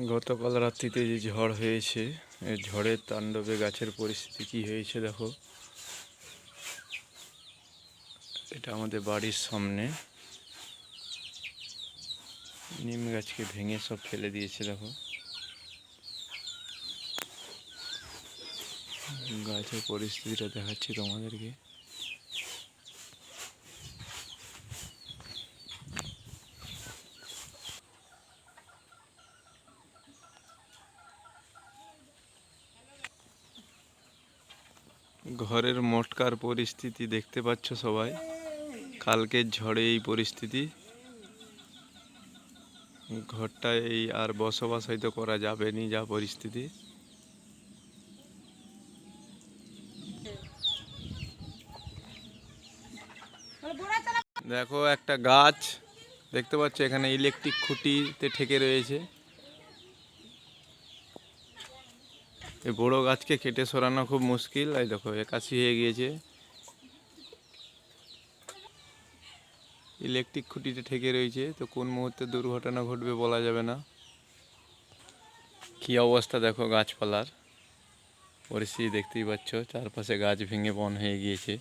গতকাল রাত্রিতে যে ঝড় হয়েছে, এই ঝড়ের তাণ্ডবে গাছের পরিস্থিতি কি হয়েছে দেখো। এটা আমাদের বাড়ির সামনে নিম গাছকে ভেঙে সব ফেলে দিয়েছে দেখো। গাছের পরিস্থিতিটা দেখাচ্ছি তোমাদেরকে। ঘরের মোটকার পরিস্থিতি দেখতে পাচ্ছ সবাই। কালকের ঝড়ে এই পরিস্থিতি। ঘরটায় এই আর বসবাস হয়তো করা যাবে নি, যা পরিস্থিতি। দেখো একটা গাছ দেখতে পাচ্ছ এখানে, ইলেকট্রিক খুঁটিতে ঠেকে রয়েছে। এই বড় গাছকে কেটে সরানো খুব মুশকিল। এই দেখো একাশি হয়ে গিয়েছে, ইলেকট্রিক খুঁটিতে ঠেকে রয়েছে। তো কোন মুহূর্তে দুর্ঘটনা ঘটবে বলা যাবে না। কি অবস্থা দেখো গাছপালার পরিস্থিতি দেখতেই পাচ্ছ, চারপাশে গাছ ভেঙে বন হয়ে গিয়েছে।